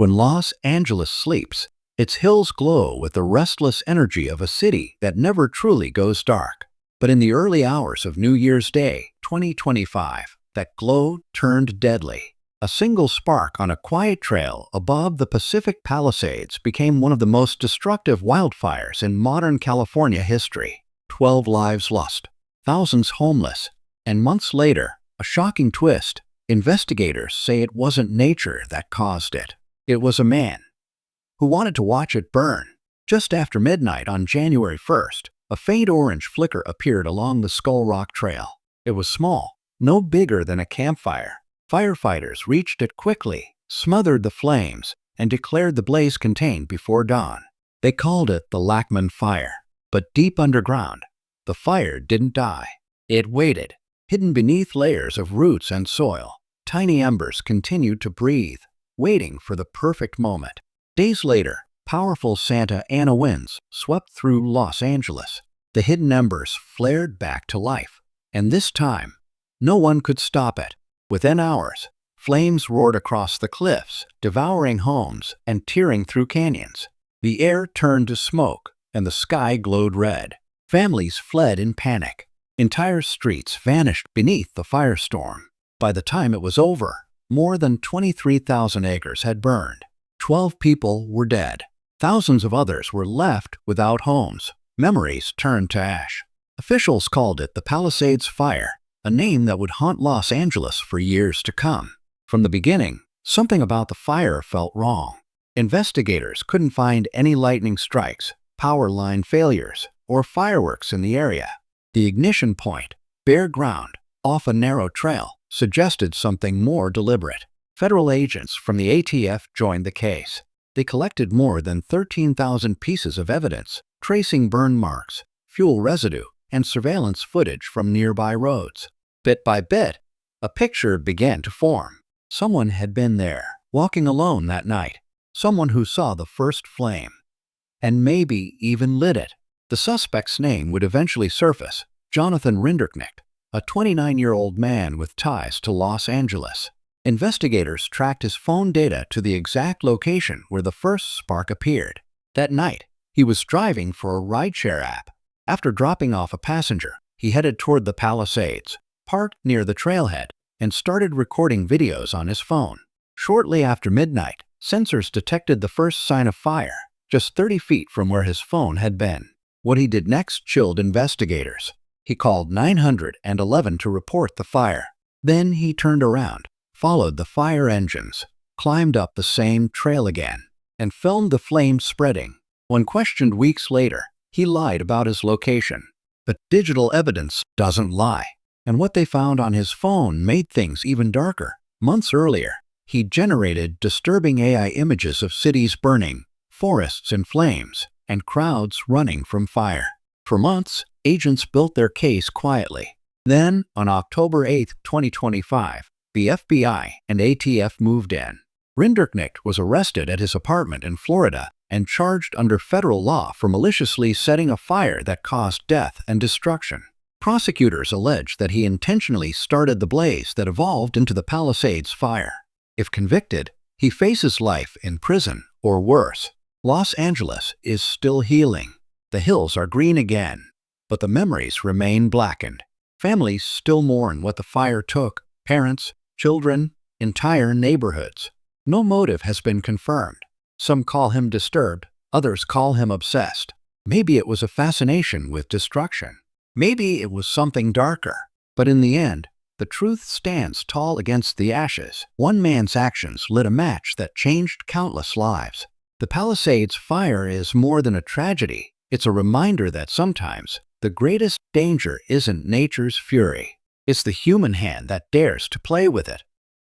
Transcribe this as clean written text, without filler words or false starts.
When Los Angeles sleeps, its hills glow with the restless energy of a city that never truly goes dark. But in the early hours of New Year's Day, 2025, that glow turned deadly. A single spark on a quiet trail above the Pacific Palisades became one of the most destructive wildfires in modern California history. 12 lives lost, thousands homeless, and months later, a shocking twist. Investigators say it wasn't nature that caused it. It was a man who wanted to watch it burn. Just after midnight on January 1st, a faint orange flicker appeared along the Skull Rock Trail. It was small, no bigger than a campfire. Firefighters reached it quickly, smothered the flames, and declared the blaze contained before dawn. They called it the Lackman Fire. But deep underground, the fire didn't die. It waited, hidden beneath layers of roots and soil. Tiny embers continued to breathe, waiting for the perfect moment. Days later, powerful Santa Ana winds swept through Los Angeles. The hidden embers flared back to life, and this time, no one could stop it. Within hours, flames roared across the cliffs, devouring homes and tearing through canyons. The air turned to smoke, and the sky glowed red. Families fled in panic. Entire streets vanished beneath the firestorm. By the time it was over, more than 23,000 acres had burned. 12 people were dead. Thousands of others were left without homes. Memories turned to ash. Officials called it the Palisades Fire, a name that would haunt Los Angeles for years to come. From the beginning, something about the fire felt wrong. Investigators couldn't find any lightning strikes, power line failures, or fireworks in the area. The ignition point, bare ground, off a narrow trail, suggested something more deliberate. Federal agents from the ATF joined the case. They collected more than 13,000 pieces of evidence, tracing burn marks, fuel residue, and surveillance footage from nearby roads. Bit by bit, a picture began to form. Someone had been there, walking alone that night. Someone who saw the first flame, and maybe even lit it. The suspect's name would eventually surface: Jonathan Rinderknecht, a 29-year-old man with ties to Los Angeles. Investigators tracked his phone data to the exact location where the first spark appeared. That night, he was driving for a rideshare app. After dropping off a passenger, he headed toward the Palisades, parked near the trailhead, and started recording videos on his phone. Shortly after midnight, sensors detected the first sign of fire, just 30 feet from where his phone had been. What he did next chilled investigators. He called 911 to report the fire. Then he turned around, followed the fire engines, climbed up the same trail again, and filmed the flames spreading. When questioned weeks later, he lied about his location. But digital evidence doesn't lie. And what they found on his phone made things even darker. Months earlier, he generated disturbing AI images of cities burning, forests in flames, and crowds running from fire. For months, agents built their case quietly. Then, on October 8, 2025, the FBI and ATF moved in. Rinderknecht was arrested at his apartment in Florida and charged under federal law for maliciously setting a fire that caused death and destruction. Prosecutors allege that he intentionally started the blaze that evolved into the Palisades Fire. If convicted, he faces life in prison or worse. Los Angeles is still healing. The hills are green again, but the memories remain blackened. Families still mourn what the fire took: parents, children, entire neighborhoods. No motive has been confirmed. Some call him disturbed, others call him obsessed. Maybe it was a fascination with destruction. Maybe it was something darker. But in the end, the truth stands tall against the ashes. One man's actions lit a match that changed countless lives. The Palisades Fire is more than a tragedy. It's a reminder that sometimes the greatest danger isn't nature's fury. It's the human hand that dares to play with it.